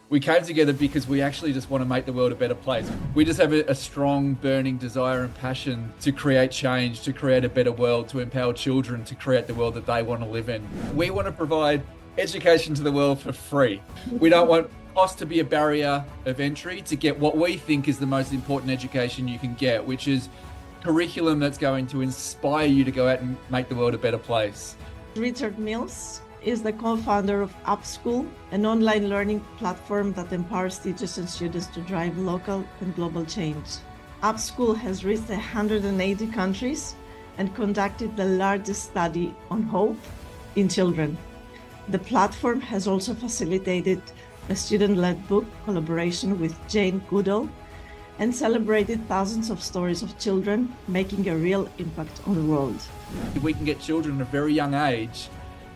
We came together because we actually just want to make the world a better place. We just have a strong, burning desire and passion to create change, to create a better world, to empower children to create the world that they want to live in. We want to provide education to the world for free. We don't want cost to be a barrier of entry to get what we think is the most important education you can get, which is curriculum that's going to inspire you to go out and make the world a better place. Richard Mills is the co-founder of Upschool, an online learning platform that empowers teachers and students to drive local and global change. Upschool has reached 180 countries and conducted the largest study on hope in children. The platform has also facilitated a student-led book collaboration with Jane Goodall and celebrated thousands of stories of children making a real impact on the world. If we can get children at a very young age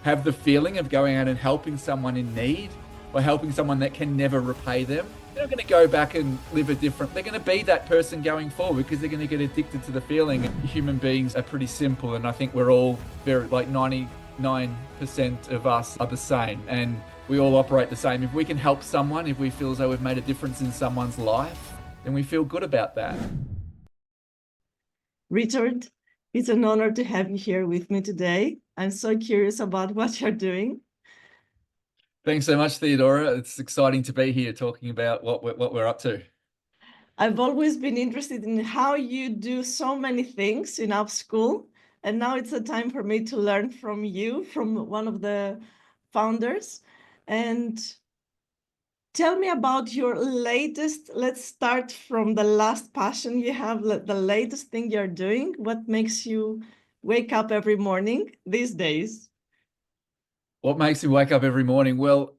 have the feeling of going out and helping someone in need or helping someone that can never repay them, they're not going to go back and live a different, they're going to be that person going forward because they're going to get addicted to the feeling. Human beings are pretty simple, and I think we're all very, like 99% of us are the same, and we all operate the same. If we can help someone, if we feel as though we've made a difference in someone's life, then we feel good about that. Richard, it's an honor to have you here with me today. I'm so curious about what you're doing. Thanks so much, Theodora. It's exciting to be here talking about what we're up to. I've always been interested in how you do so many things in Upschool, and now it's a time for me to learn from you, from one of the founders. And tell me about your latest, let's start from the last passion you have, the latest thing you're doing. What makes you wake up every morning these days? What makes me wake up every morning? Well,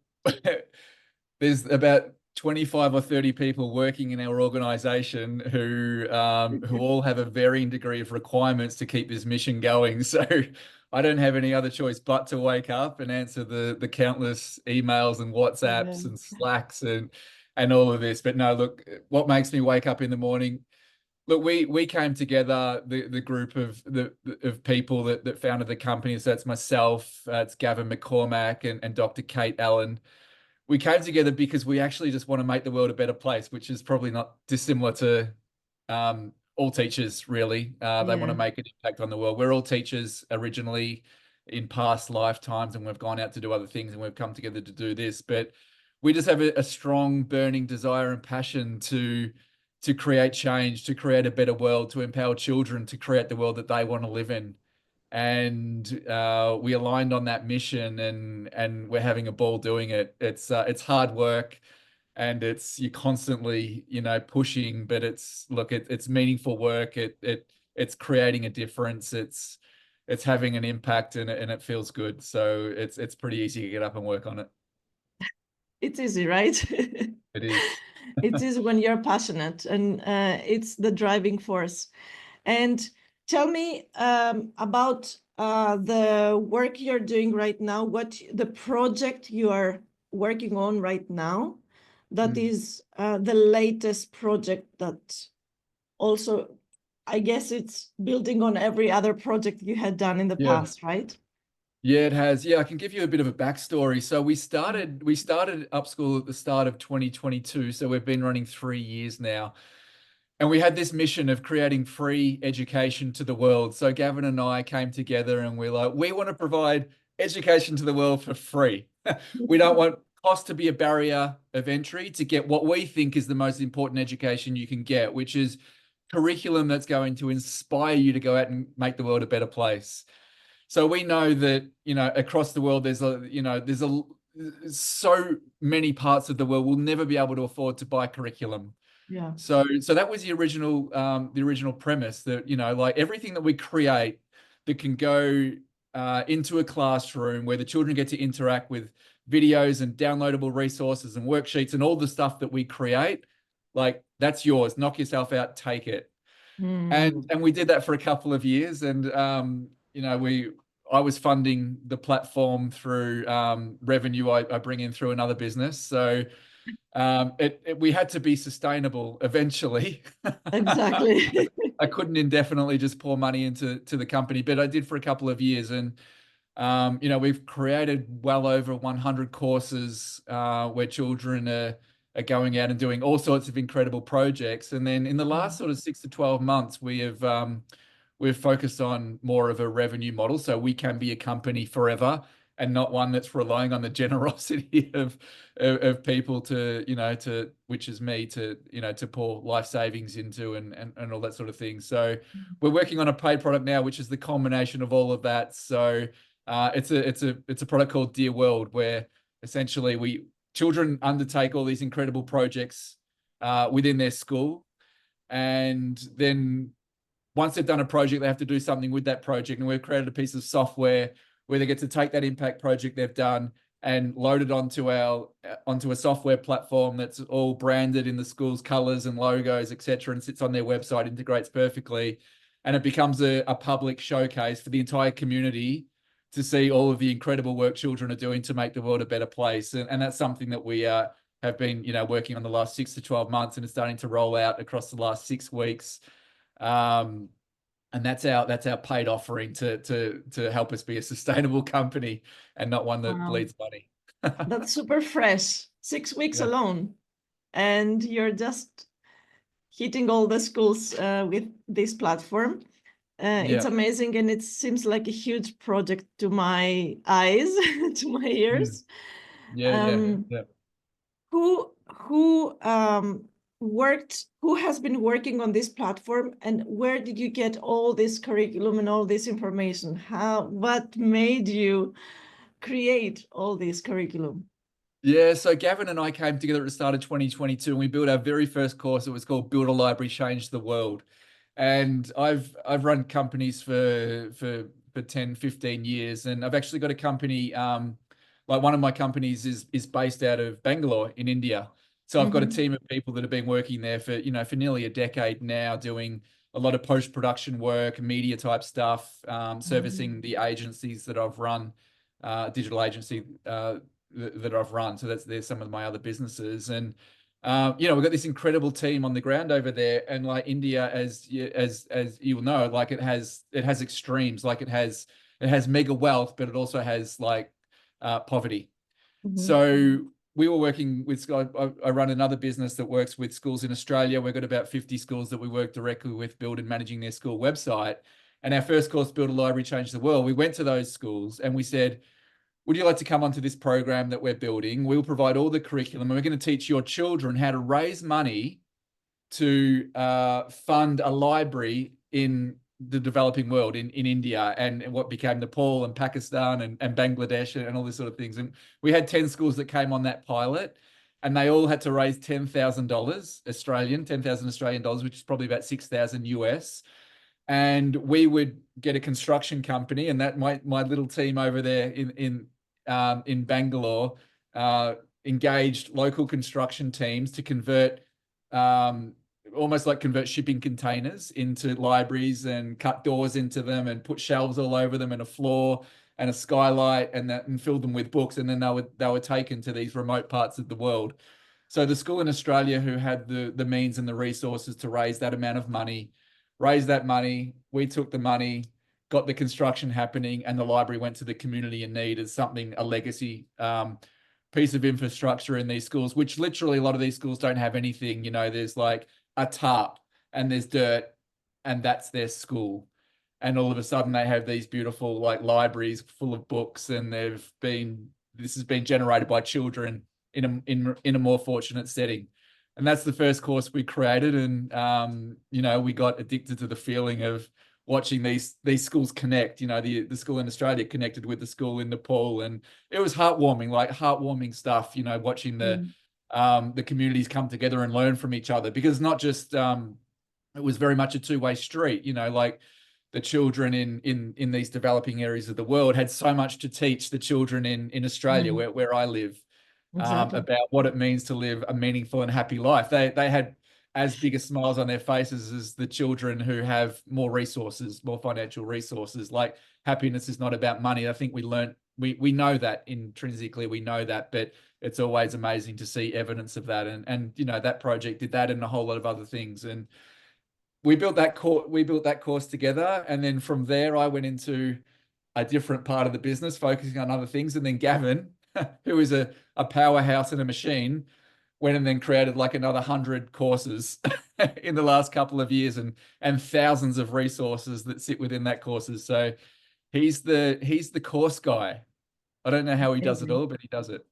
there's about 25 or 30 people working in our organization who all have a varying degree of requirements to keep this mission going. So I don't have any other choice but to wake up and answer the countless emails and WhatsApps and Slacks and all of this. But no, look, what makes me wake up in the morning? Look, we came together, the group of people that founded the company. So that's myself, it's Gavin McCormack and Dr. Kate Allen. We came together because we actually just want to make the world a better place, which is probably not dissimilar to all teachers, really. They want to make an impact on the world. We're all teachers originally in past lifetimes, and we've gone out to do other things, and we've come together to do this. But we just have a strong, burning desire and passion to create change, to create a better world, to empower children to create the world that they want to live in. And we aligned on that mission, and we're having a ball doing it. It's hard work, and you're constantly, pushing, but it's meaningful work. It's creating a difference. It's having an impact, and it feels good. So it's pretty easy to get up and work on it. It's easy, right? It is. It is when you're passionate, and it's the driving force. And tell me about the work you're doing right now, what the project you are working on right now, that is the latest project that also, I guess it's building on every other project you had done in the past, right? Yeah, it has. Yeah, I can give you a bit of a backstory. So we started Upschool at the start of 2022. So we've been running 3 years now. And we had this mission of creating free education to the world. So Gavin and I came together, and we're like, we want to provide education to the world for free. We don't want cost to be a barrier of entry to get what we think is the most important education you can get, which is curriculum that's going to inspire you to go out and make the world a better place. So we know that, across the world, there's so many parts of the world will never be able to afford to buy curriculum. Yeah. So that was the original premise, that, like everything that we create that can go into a classroom where the children get to interact with videos and downloadable resources and worksheets and all the stuff that we create, like, that's yours. Knock yourself out, take it. And we did that for a couple of years, and I was funding the platform through revenue I bring in through another business. So we had to be sustainable eventually. Exactly. I couldn't indefinitely just pour money into the company, but I did for a couple of years. And We've created well over 100 courses where children are going out and doing all sorts of incredible projects. And then in the last sort of 6 to 12 months, we've focused on more of a revenue model, so we can be a company forever and not one that's relying on the generosity of people to which is me to pour life savings into and all that sort of thing. So we're working on a paid product now, which is the culmination of all of that. So it's a product called Dear World, where essentially children undertake all these incredible projects within their school, and then once they've done a project, they have to do something with that project. And we've created a piece of software where they get to take that impact project they've done and load it onto a software platform that's all branded in the school's colors and logos, etc., and sits on their website, integrates perfectly, and it becomes a public showcase for the entire community to see all of the incredible work children are doing to make the world a better place. And that's something that we have been working on the last 6 to 12 months, and it's starting to roll out across the last 6 weeks. And that's our paid offering to help us be a sustainable company and not one that Wow, bleeds money. that's super fresh. 6 weeks Yeah. alone, and you're just hitting all the schools with this platform. It's Yeah. amazing, and it seems like a huge project to my eyes, to my Mm. ears. Yeah, yeah, Um, yeah. who has been working on this platform, and where did you get all this curriculum and all this information? What made you create all this curriculum? Yeah, so Gavin and I came together at the start of 2022, and we built our very first course. It was called Build a Library, Change the World. And I've run companies for 10, 15 years, and I've actually got a company, like one of my companies is based out of Bangalore in India. So I've got a team of people that have been working there for nearly a decade now, doing a lot of post-production work, media type stuff, servicing the agencies that I've run, digital agency that I've run. So there's some of my other businesses. And we've got this incredible team on the ground over there, and like India, as you will know, like it has extremes. Like it has mega wealth, but it also has like poverty. So we were working with, I run another business that works with schools in Australia. We've got about 50 schools that we work directly with, building, managing their school website. And our first course, Build a Library, Change the World, we went to those schools and we said, would you like to come onto this program that we're building? We'll provide all the curriculum, and we're going to teach your children how to raise money to fund a library in the developing world, in India, and what became Nepal and Pakistan and Bangladesh and all these sort of things. And we had 10 schools that came on that pilot, and they all had to raise $10,000 Australian, $10,000 Australian, which is probably about 6,000 US. And we would get a construction company, and that my little team over there in Bangalore engaged local construction teams to convert almost like convert shipping containers into libraries, and cut doors into them and put shelves all over them and a floor and a skylight and fill them with books, and then they were taken to these remote parts of the world. So the school in Australia who had the means and the resources to raise that amount of money raised that money. We took the money, got the construction happening, and the library went to the community in need as a legacy piece of infrastructure in these schools, which literally a lot of these schools don't have anything. There's like a tarp and there's dirt, and that's their school. And all of a sudden they have these beautiful like libraries full of books, and this has been generated by children in a more fortunate setting. And that's the first course we created. And we got addicted to the feeling of watching these schools connect. The school in Australia connected with the school in Nepal, and it was heartwarming stuff. Watching the communities come together and learn from each other, because not just it was very much a two-way street. Like the children in these developing areas of the world had so much to teach the children in Australia, where I live. Exactly. About what it means to live a meaningful and happy life. They had as big a smiles on their faces as the children who have more resources, more financial resources. Like happiness is not about money. I think we know that intrinsically, we know that, but it's always amazing to see evidence of that. And that project did that and a whole lot of other things. And we built that course together. And then from there, I went into a different part of the business, focusing on other things. And then Gavin, who is a powerhouse and a machine, went and then created like another 100 courses in the last couple of years, and thousands of resources that sit within that courses. So he's the course guy. I don't know how he does it Amazing. all, but he does it.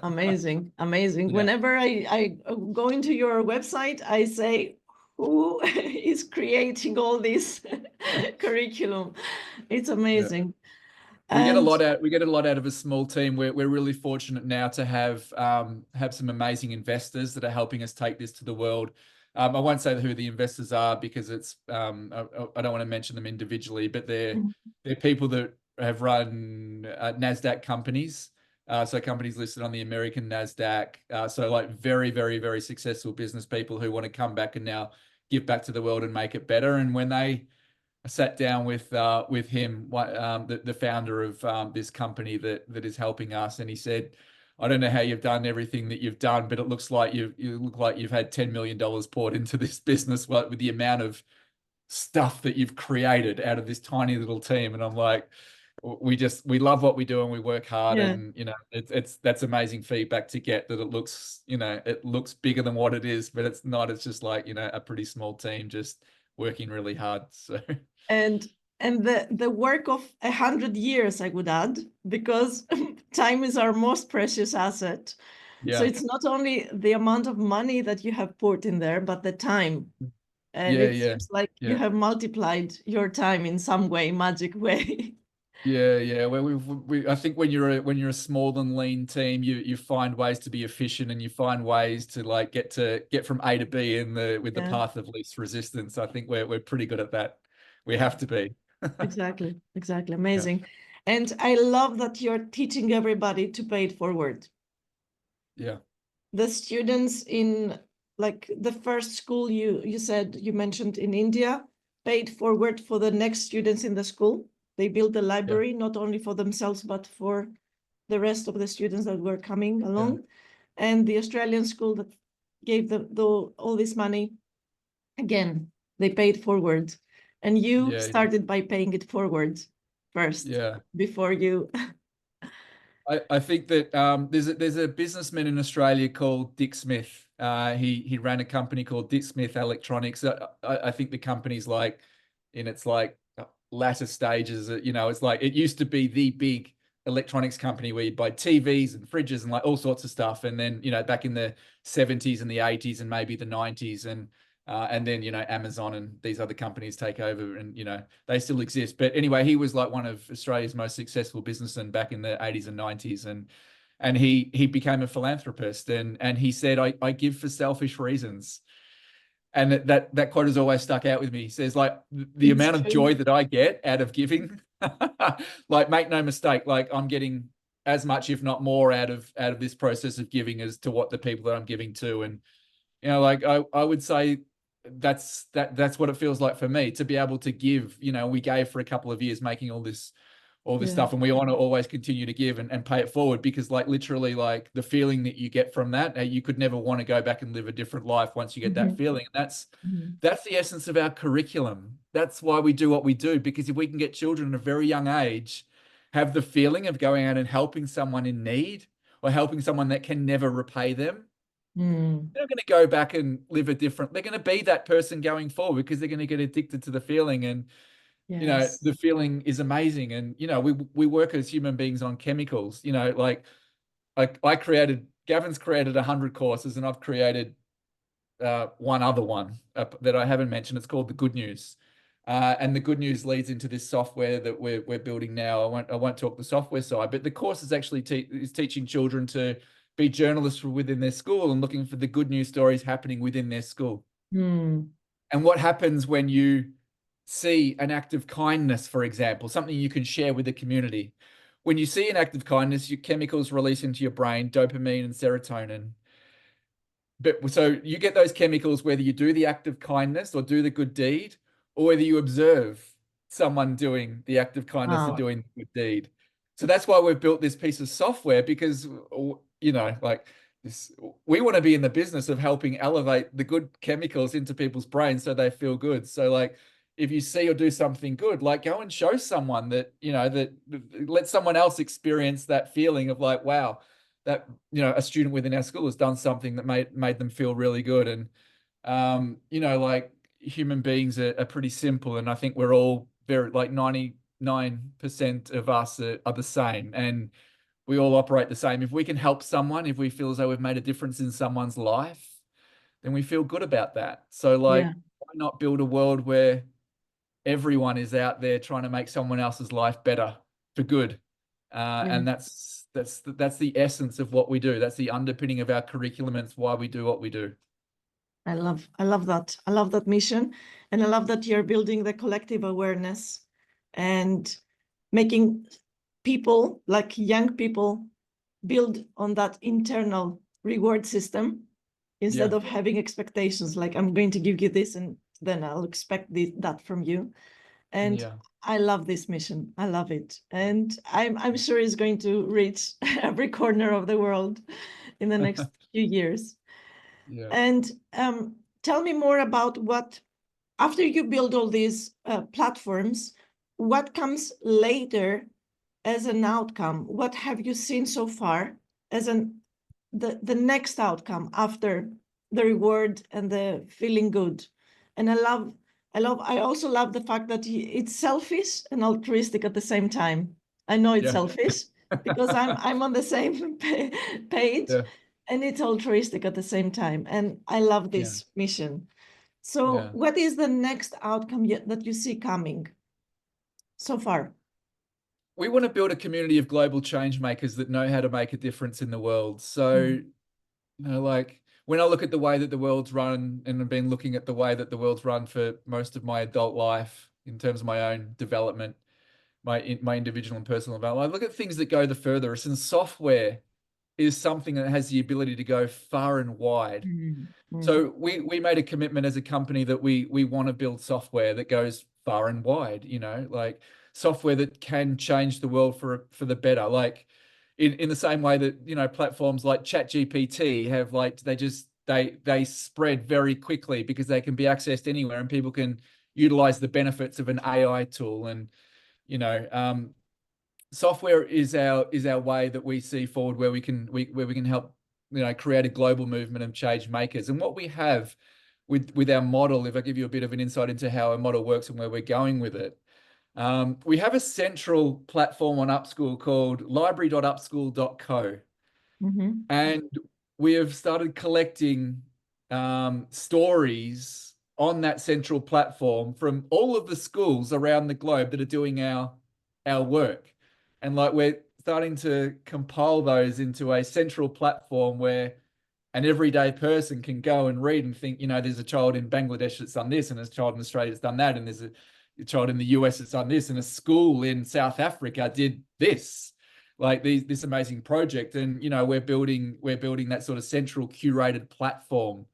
Amazing, amazing. Yeah, Whenever I go into your website, I say, who is creating all this curriculum? It's yeah. amazing. We get a And lot out. We get a lot out of a small team. We're really fortunate now to have some amazing investors that are helping us take this to the world. I won't say who the investors are because it's I don't want to mention them individually, but they're people that have run Nasdaq companies. So companies listed on the American Nasdaq. So like very, very, very successful business people who want to come back and now give back to the world and make it better. And when I sat down with him, the founder of this company that is helping us, and he said, "I don't know how you've done everything that you've done, but it looks like you look like you've had $10 million poured into this business with the amount of stuff that you've created out of this tiny little team." And I'm like, we love what we do and we work hard, yeah, and it's that's amazing feedback to get, that it looks bigger than what it is, but it's not. It's just like a pretty small team just working really hard. So and the work of 100 years, I would add, because time is our most precious asset. So yeah, it's not only the amount of money that you have poured in there, but the time. And yeah, it yeah, seems like you yeah. have multiplied your time in some way, magic way. Yeah, yeah. Well, I think when you're a small and lean team, you find ways to be efficient, and you find ways to like get from A to B in the with the Yeah, path of least resistance. I think we're pretty good at that. We have to be. exactly, exactly. Yeah, Amazing. And I love that you're teaching everybody to pay it forward. yeah, The students in like the first school you said you mentioned in India paid forward for the next students in the school. They built a yeah, library not only for themselves but for the rest of the students that were coming yeah, along. And the Australian school that gave them all this money, again, they paid forward. And you yeah, started by paying it forward first yeah. before you. I think that there's a businessman in Australia called Dick Smith. He ran a company called Dick Smith Electronics. I think the company's like in its like latter stages. It's like it used to be the big electronics company where you'd buy TVs and fridges and like all sorts of stuff. And then back in the 70s and the 80s and maybe the 90s, and then Amazon and these other companies take over, and they still exist. But anyway, he was like one of Australia's most successful businessmen back in the 80s and 90s, and he became a philanthropist, and he said, I give for selfish reasons. And that quote has always stuck out with me. He says, like, the It's amount of true. joy that I get out of giving, like, make no mistake, like I'm getting as much, if not more, out of this process of giving as to what the people that I'm giving to. And like I would say that's what it feels like for me to be able to give. We gave for a couple of years making all this Yeah. stuff, and we want to always continue to give and pay it forward, because like literally like the feeling that you get from that, you could never want to go back and live a different life once you get that Mhm. feeling. And that's Mhm. that's the essence of our curriculum. That's why we do what we do, because if we can get children at a very young age have the feeling of going out and helping someone in need, or helping someone that can never repay them, Mm. they're going to go back and live a different, they're going to be that person going forward, because they're going to get addicted to the feeling. And Yes. the feeling is amazing. And we work as human beings on chemicals. Like Gavin's created 100 courses, and I've created one other one that I haven't mentioned. It's called the Good News. And the Good News leads into this software that we're building now. I won't talk the software side, but the course is actually is teaching children to be journalists within their school, and looking for the good news stories happening within their school. Mm. And what happens when you see an act of kindness, for example, something you can share with the community. When you see an act of kindness, your chemicals release into your brain, dopamine and serotonin. But so you get those chemicals whether you do the act of kindness or do the good deed, or whether you observe someone doing the act of kindness or Wow. doing the good deed. So that's why we've built this piece of software, because like this, we want to be in the business of helping elevate the good chemicals into people's brains so they feel good. So like if you see or do something good, like go and show someone that, that let someone else experience that feeling of like, wow, that, a student within our school has done something that made them feel really good. And, like human beings are pretty simple. And I think we're all very, like 99% of us are the same. And we all operate the same. If we can help someone, if we feel as though we've made a difference in someone's life, then we feel good about that. So like, Yeah. why not build a world where everyone is out there trying to make someone else's life better for good? Yeah. And that's the essence of what we do. That's the underpinning of our curriculum, and it's why we do what we do. I love that. I love that mission. And I love that you're building the collective awareness and making people, like young people, build on that internal reward system instead Yeah, of having expectations like I'm going to give you this and then I'll expect that from you. And yeah, I love this mission. I love it. And I'm sure it's going to reach every corner of the world in the next few years. yeah. And tell me more about what, after you build all these platforms, what comes later as an outcome? What have you seen so far as the next outcome after the reward and the feeling good? And I also love the fact that it's selfish and altruistic at the same time. I know it's Yeah. selfish because I'm on the same page, Yeah, and it's altruistic at the same time. And I love yeah, this mission. So, yeah. what is the next outcome that you see coming so far? We want to build a community of global change makers that know how to make a difference in the world. So, Mm. like when I look at the way that the world's run, and I've been looking at the way that the world's run for most of my adult life in terms of my own development, my individual and personal development, I look at things that go the furthest, and software is something that has the ability to go far and wide. Mm. Mm. So we made a commitment as a company that we want to build software that goes far and wide, like software that can change the world for the better. Like in the same way that, platforms like ChatGPT have, like they spread very quickly because they can be accessed anywhere and people can utilize the benefits of an AI tool. And you know software is our way that we see forward, where we can help create a global movement of change makers. And what we have with our model, if I give you a bit of an insight into how our model works and where we're going with it, we have a central platform on Upschool called library.upschool.co. Mhm. And we have started collecting stories on that central platform from all of the schools around the globe that are doing our work. And like we're starting to compile those into a central platform where an everyday person can go and read and think, there's a child in Bangladesh that's done this, and there's a child in Australia that's done that, and there's a child in the US that's done this, and a school in South Africa did this, like this amazing project. And we're building that sort of central curated platform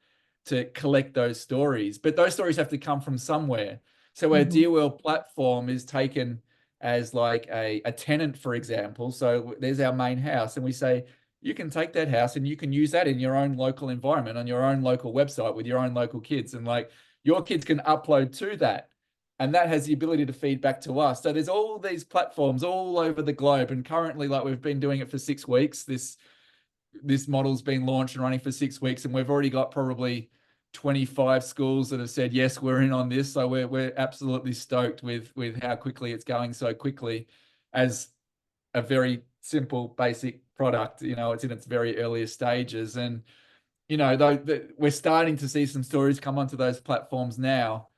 to collect those stories. But those stories have to come from somewhere. So our Mhm. Dear World platform is taken as like a tenant, for example. So there's our main house, and we say, you can take that house and you can use that in your own local environment, on your own local website with your own local kids. And like your kids can upload to that. And that has the ability to feed back to us. So there's all these platforms all over the globe. And currently, like we've been doing it for 6 weeks. This model's been launched and running for 6 weeks, and we've already got probably 25 schools that have said, yes, we're in on this. So we're absolutely stoked with how quickly it's going so quickly as a very simple, basic product. It's in its very earliest stages. And, though we're starting to see some stories come onto those platforms now.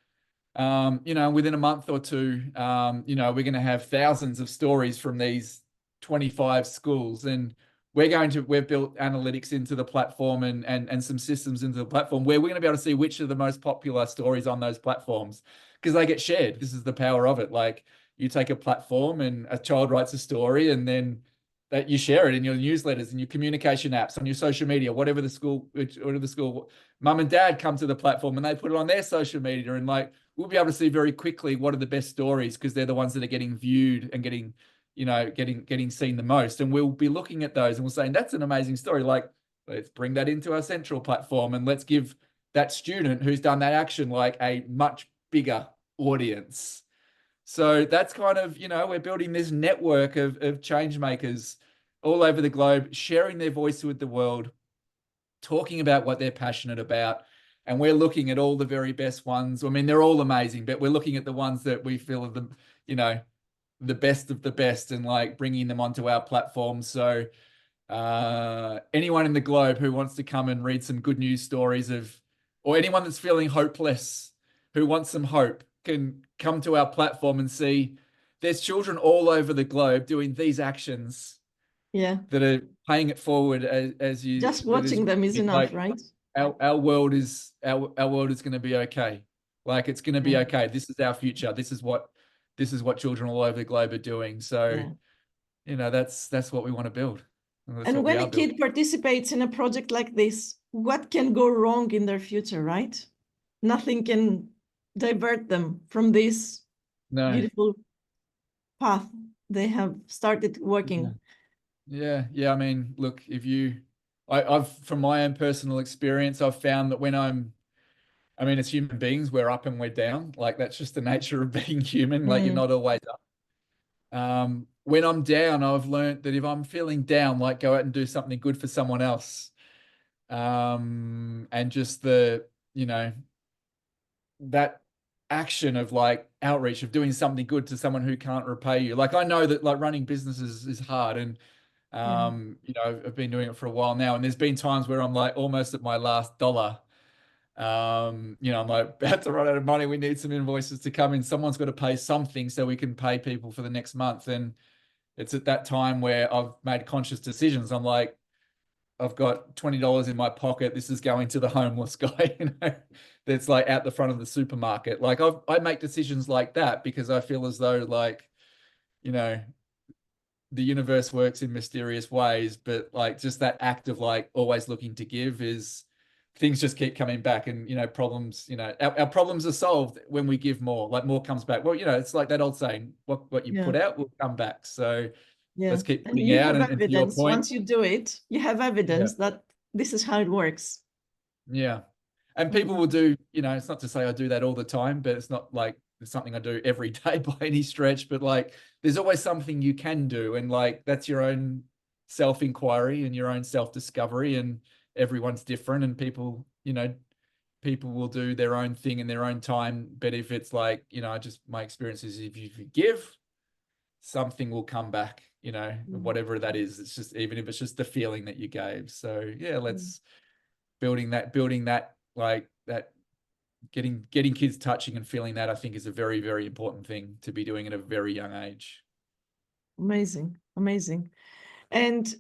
Within a month or two, we're going to have thousands of stories from these 25 schools. And we've built analytics into the platform and some systems into the platform where we're going to be able to see which are the most popular stories on those platforms, because they get shared. This is the power of it. Like you take a platform and a child writes a story, and then that you share it in your newsletters and your communication apps on your social media, whatever the school, mum and dad come to the platform and they put it on their social media. And like, we'll be able to see very quickly what are the best stories, because they're the ones that are getting viewed and getting seen the most. And we'll be looking at those and we'll say, that's an amazing story. Like, let's bring that into our central platform and let's give that student who's done that action like a much bigger audience. So that's kind of, we're building this network of change makers all over the globe, sharing their voice with the world, talking about what they're passionate about. And we're looking at all the very best ones. I mean, they're all amazing, but we're looking at the ones that we feel are you know, the best of the best, and like bringing them onto our platform. So anyone in the globe who wants to come and read some good news stories or anyone that's feeling hopeless, who wants some hope, can come to our platform and see there's children all over the globe doing these actions Yeah. that are paying it forward Just that is watching them is enough, like right? our world is going to be okay. Like it's going to be Yeah. okay. This is our future. This is what children all over the globe are doing. So, Yeah. that's what we want to build. And that's And what we when are a building. kid participates in a project like this, what can go wrong in their future, right? Nothing can divert them from this No. beautiful path they have started Yeah. working. Yeah. I mean, look, I've from my own personal experience, I've found that I mean, as human beings, we're up and we're down. Like that's just the nature of being human. Like you're Mm, not always up. When I'm down, I've learned that if I'm feeling down, like go out and do something good for someone else. And just you know, that action of like outreach, of doing something good to someone who can't repay you. Like I know that like running businesses is hard, and yeah. I've been doing it for a while now, and there's been times where I'm like almost at my last dollar. I'm like about to run out of money. We need some invoices to come in. Someone's got to pay something so we can pay people for the next month. And it's at that time where I've made conscious decisions. I'm like, I've got $20 in my pocket. This is going to the homeless guy, that's like out the front of the supermarket. Like I make decisions like that because I feel as though like, you know, the universe works in mysterious ways, but like just that act of like always looking to give is things just keep coming back, and problems, our problems are solved when we give more, like more comes back. Well, it's like that old saying, what you Yeah. put out will come back. So Yeah. let's keep And putting you out. have And to your evidence. point, Once you do it, you have yeah. evidence that this is how it works. Yeah. And people will Mhm. do, it's not to say I do that all the time, but it's not like it's something I do every day by any stretch. But like there's always something you can do. And like that's your own self-inquiry and your own self-discovery. And everyone's different. And people will do their own thing in their own time. But if it's like, just my experience is if you forgive, something will come back, Mm, whatever that is. It's just, even if it's just the feeling that you gave. So yeah, mm, let's building that like that, getting kids touching and feeling that, I think is a very, very important thing to be doing at a very young age. amazing. Amazing. And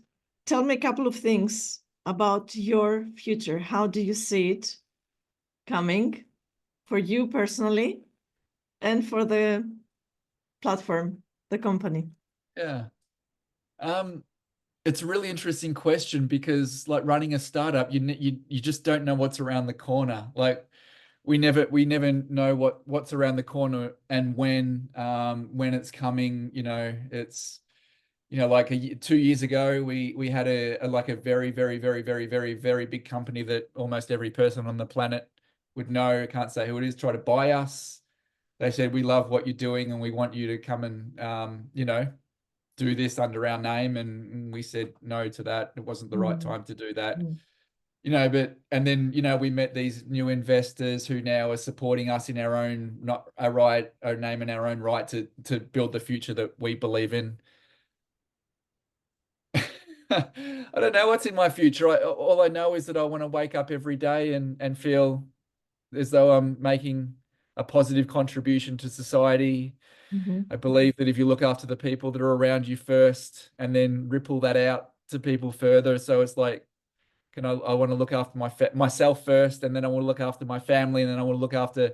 tell me a couple of things about your future. How do you see it coming for you personally and for the platform, the company? Yeah. Um, it's a really interesting question because like running a startup, you just don't know what's around the corner. Like we never know what's around the corner and when it's coming. It's like 2 years ago, we had like a very, very, very, very, very, very big company that almost every person on the planet would know. I can't say who it is. Try to buy us. They said, we love what you're doing and we want you to come and do this under our name. And we said no to that. It wasn't the right Mm, time to do that. mm, And then we met these new investors who now are supporting us in our own, not our name and our own right to build the future that we believe in. I don't know what's in my future. All I know is that I want to wake up every day and feel as though I'm making a positive contribution to society. mhm, I believe that if you look after the people that are around you first and then ripple that out to people further. So it's like, I want to look after myself first, and then I want to look after my family, and then I want to look after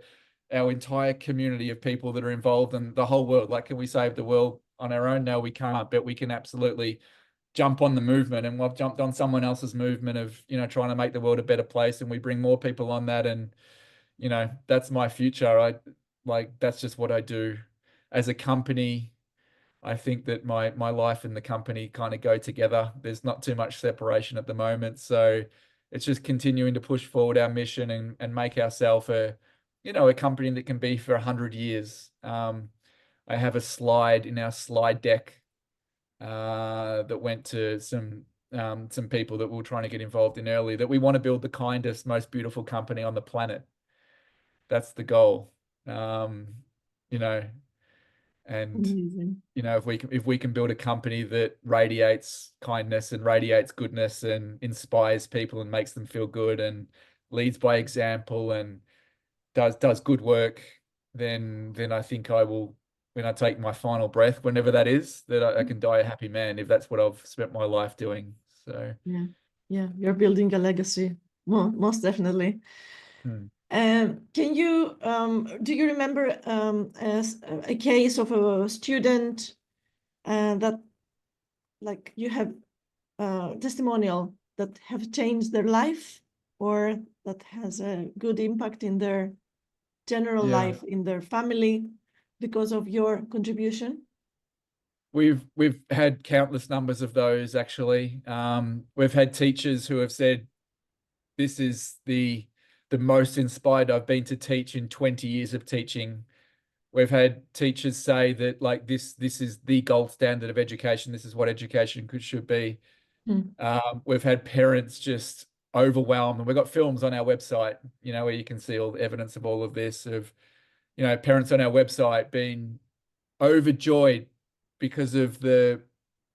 our entire community of people that are involved in the whole world. Like, can we save the world on our own? No, we can't, but we can absolutely jump on the movement. And we've jumped on someone else's movement of, trying to make the world a better place, and we bring more people on that. And, that's my future. That's just what I do as a company. I think that my life and the company kind of go together. There's not too much separation at the moment. So it's just continuing to push forward our mission and make ourselves a company that can be for 100 years. I have a slide in our slide deck that went to some people that we were trying to get involved in early, that we want to build the kindest, most beautiful company on the planet. That's the goal. Um, you know, and Amazing. if we can build a company that radiates kindness and radiates goodness and inspires people and makes them feel good and leads by example and does good work, then I think I will, when I take my final breath, whenever that is, that I can die a happy man if that's what I've spent my life doing. So, Yeah, yeah, you're building a legacy, most definitely. hmm. Do you remember a case of a student that like you have testimonial that have changed their life or that has a good impact in their general Yeah. life, in their family because of your contribution? We've had countless numbers of those actually. We've had teachers who have said, this is the most inspired I've been to teach in 20 years of teaching. We've had teachers say that like this is the gold standard of education. This is what education should be. Mm. We've had parents just overwhelmed, and we've got films on our website, where you can see all the evidence of all of this, of, parents on our website being overjoyed because of the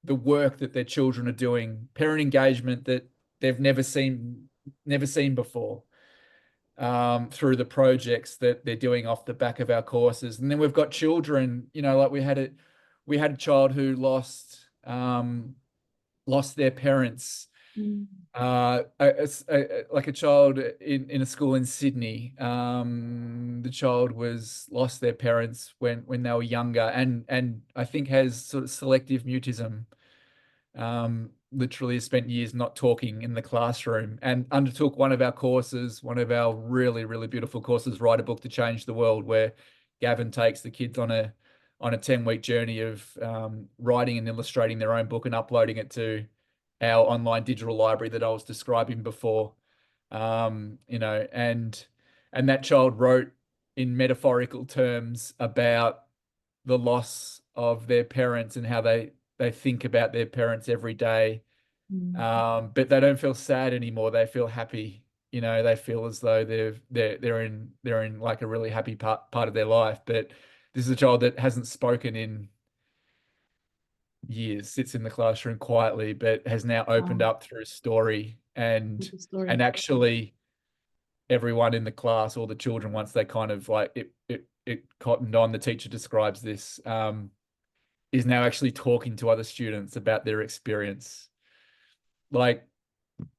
work that their children are doing, parent engagement that they've never seen before, through the projects that they're doing off the back of our courses. And then we've got children, like we had a child who lost their parents, Mm. like a child in a school in Sydney. The child was lost their parents when they were younger, and I think has sort of selective mutism. Literally spent years not talking in the classroom, and undertook one of our courses, one of our really, really beautiful courses, Write a Book to Change the World, where Gavin takes the kids on a 10-week journey of writing and illustrating their own book and uploading it to our online digital library that I was describing before. And that child wrote in metaphorical terms about the loss of their parents and how they think about their parents every day. Mm. But they don't feel sad anymore. They feel happy. They feel as though they're in like a really happy part of their life. But this is a child that hasn't spoken in years, sits in the classroom quietly, but has now opened Wow, up through a story, and good story. and actually everyone in the class, all the children, once they kind of like it cottoned on, the teacher describes this, is now actually talking to other students about their experience. Like,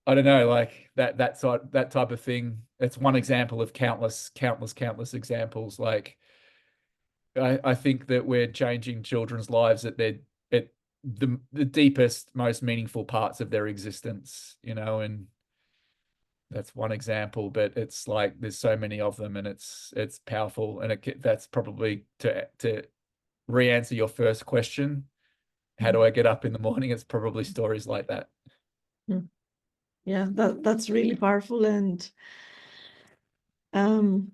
I don't know, like that type of thing. It's one example of countless, countless, countless examples. Like, I think that we're changing children's lives at the deepest, most meaningful parts of their existence, and that's one example, but it's like there's so many of them, and it's powerful, and that's probably to re-answer your first question. How do I get up in the morning? It's probably stories like that. Mm. Yeah, that's really powerful, and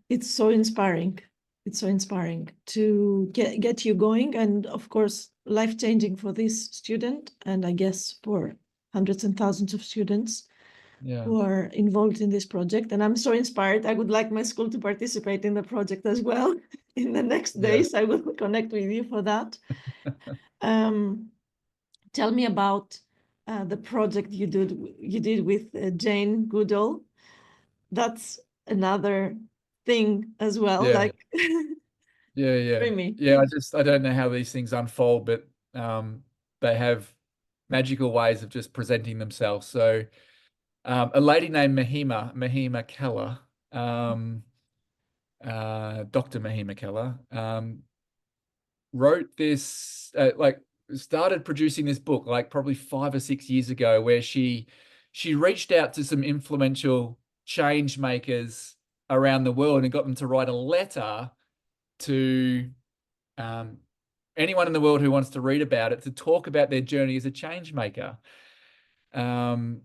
it's so inspiring. It's so inspiring to get you going, and of course, life-changing for this student, and I guess for hundreds and thousands of students Yeah. who are involved in this project. And I'm so inspired. I would like my school to participate in the project as well. In the next Yeah. days, I will connect with you for that. Um, Tell me about the project you did with Jane Goodall. That's another thing as well, Yeah. like Yeah. Yeah. dreamy. Yeah. I don't know how these things unfold, but they have magical ways of just presenting themselves. So, a lady named Mahima Keller, Dr. Mahima Keller, wrote this, like started producing this book like probably 5 or 6 years ago, where she reached out to some influential change makers around the world and got them to write a letter to, um, anyone in the world who wants to read about it, to talk about their journey as a change maker. Um,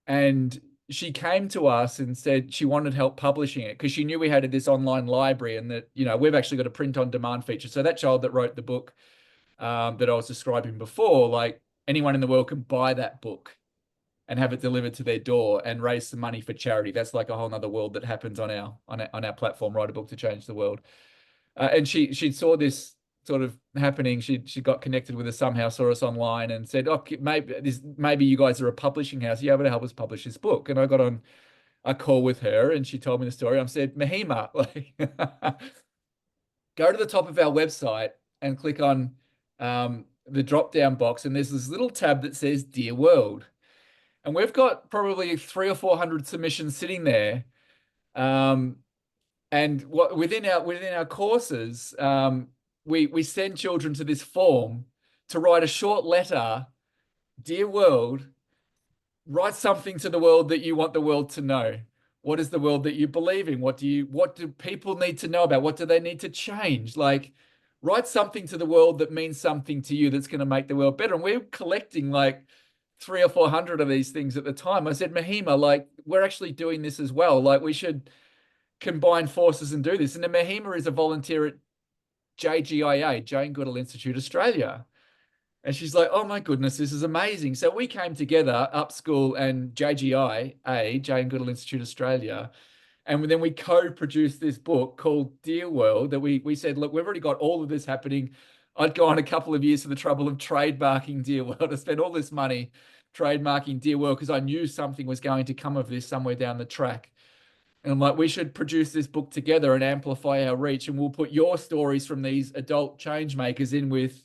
and she came to us and said she wanted help publishing it because she knew we had this online library and that, we've actually got a print on demand feature. So that child that wrote the book that I was describing before, like anyone in the world can buy that book and have it delivered to their door and raise some money for charity. That's like a whole nother world that happens on our platform, Write a Book to Change the World. And she saw this sort of happening. She got connected with us somehow, saw us online, and said, "Oh, maybe you guys are a publishing house. You able to help us publish this book?" And I got on a call with her, and she told me the story. I said, "Mahima, like, go to the top of our website and click on the drop down box, and there's this little tab that says Dear World, and we've got probably 300 or 400 submissions sitting there." And what within our courses, we send children to this form to write a short letter. Dear world, write something to the world that you want the world to know. What is the world that you believe in? What do people need to know about? What do they need to change? Like, write something to the world that means something to you that's going to make the world better. And we're collecting like 300 or 400 of these things at the time. I said, Mahima, like, we're actually doing this as well. Like, we should combine forces and do this. And then Mahima is a volunteer at JGIA, Jane Goodall Institute Australia. And she's like, oh my goodness, this is amazing. So we came together, Upschool and JGIA, Jane Goodall Institute Australia. And then we co-produced this book called Dear World that we said, look, we've already got all of this happening. I'd gone a couple of years to the trouble of trademarking Dear World. I spent all this money trademarking Dear World because I knew something was going to come of this somewhere down the track. And I'm like, we should produce this book together and amplify our reach. And we'll put your stories from these adult change makers in with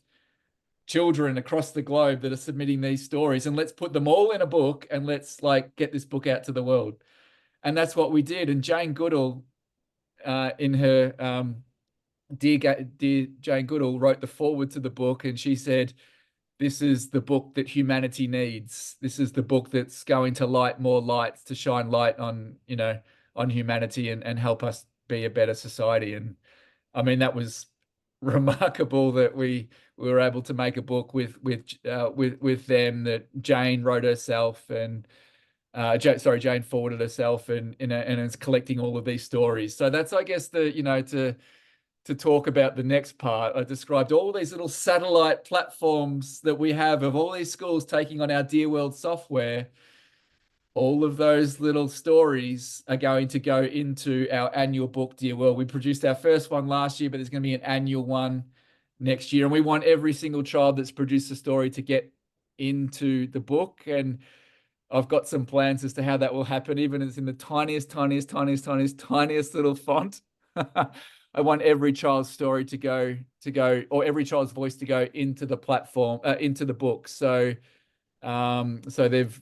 children across the globe that are submitting these stories. And let's put them all in a book and let's like get this book out to the world. And that's what we did. And Jane Goodall, in her Dear Jane Goodall, wrote the foreword to the book. And she said, this is the book that humanity needs. This is the book that's going to light more lights, to shine light on, on humanity and help us be a better society. And I mean, that was remarkable that we were able to make a book with them that Jane wrote herself and Jane forwarded herself and is collecting all of these stories. So that's, I guess, to talk about the next part. I described all these little satellite platforms that we have of all these schools taking on our Dear World software. All of those little stories are going to go into our annual book, Dear World. We produced our first one last year, but there's going to be an annual one next year. And we want every single child that's produced a story to get into the book. And I've got some plans as to how that will happen, even if it's in the tiniest little font. I want every child's story to go, or every child's voice to go into the platform, into the book. So they've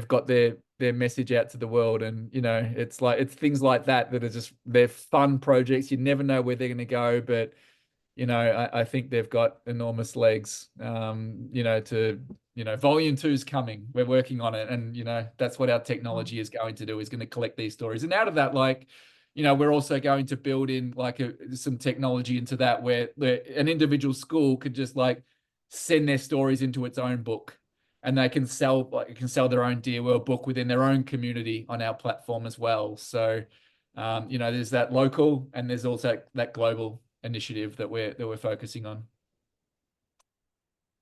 got their message out to the world, and it's things like that are just, they're fun projects. You never know where they're going to go, but I think they've got enormous legs. Volume 2 is coming. We're working on it, and that's what our technology is going to do, is going to collect these stories. And out of that, we're also going to build in some technology into that where an individual school could just send their stories into its own book, and they can sell their own Dear World book within their own community on our platform as well. So there's that local, and there's also that global initiative that we're focusing on.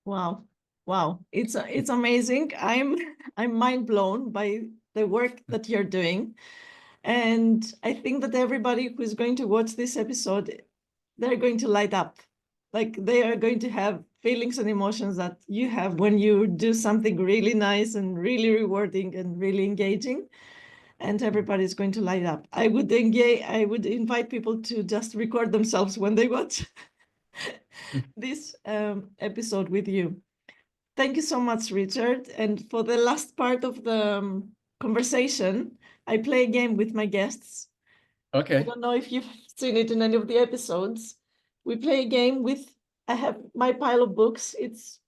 Wow, it's amazing. I'm mind blown by the work that you're doing, and I think that everybody who's going to watch this episode, they're going to light up. Like, they are going to have feelings and emotions that you have when you do something really nice and really rewarding and really engaging, and everybody's going to light up. I would invite people to just record themselves when they watch this episode with you. Thank you so much, Richard. And for the last part of the conversation, I play a game with my guests. Okay. I don't know if you've seen it in any of the episodes. We play a game I have my pile of books. It's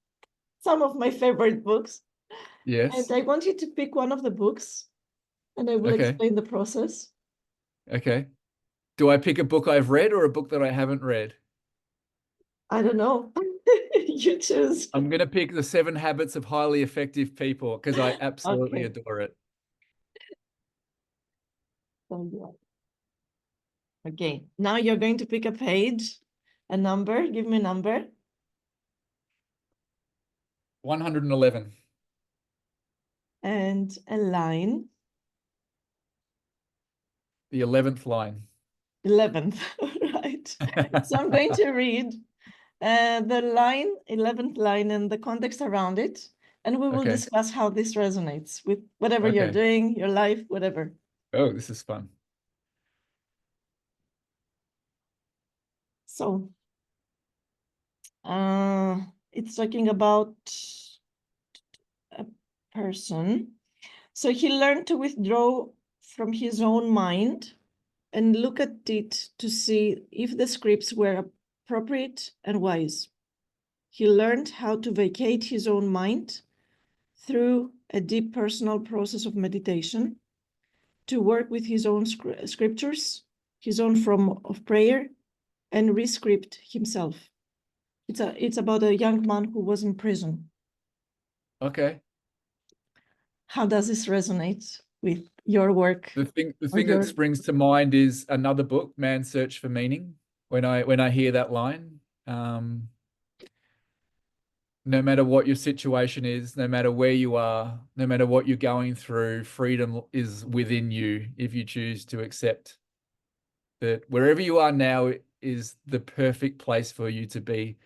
some of my favorite books. Yes. And I want you to pick one of the books, and I will explain the process. Okay. Do I pick a book I've read or a book that I haven't read? I don't know. You choose. I'm going to pick The 7 Habits of Highly Effective People because I absolutely adore it. So you are. Okay, now you're going to pick a page, a number. Give me a number. 111. And a line. The 11th line. 11th, right. So I'm going to read the line, 11th line, and the context around it. And we will Okay. discuss how this resonates with whatever you're Okay. doing, your life, whatever. Oh, this is fun. So it's talking about a person. So he learned to withdraw from his own mind and look at it to see if the scripts were appropriate and wise. He learned how to vacate his own mind through a deep personal process of meditation, to work with his own scriptures, his own form of prayer, and rescript himself. It's about a young man who was in prison. Okay. How does this resonate with your work? The thing that springs to mind is another book, Man's Search for Meaning. When I hear that line, no matter what your situation is, no matter where you are, no matter what you're going through, freedom is within you if you choose to accept that wherever you are now is the perfect place for you to be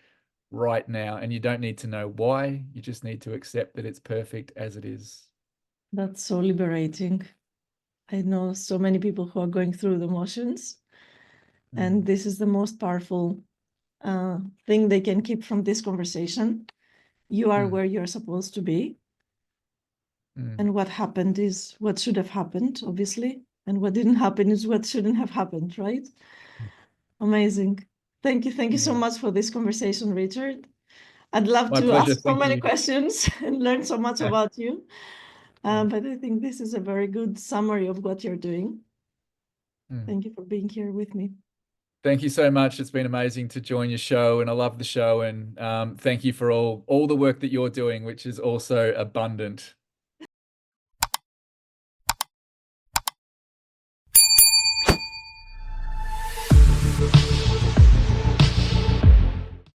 right now. And you don't need to know why, you just need to accept that it's perfect as it is. That's so liberating. I know so many people who are going through the motions, and this is the most powerful thing they can keep from this conversation. You are where you're supposed to be. And what happened is what should have happened, obviously. And what didn't happen is what shouldn't have happened, right? Amazing. Thank you. Thank you so much for this conversation, Richard. I'd love My to pleasure. ask so Thank many you. questions and learn so much about you. But I think this is a very good summary of what you're doing. Thank you for being here with me. Thank you so much. It's been amazing to join your show, and I love the show. And thank you for all the work that you're doing, which is also abundant.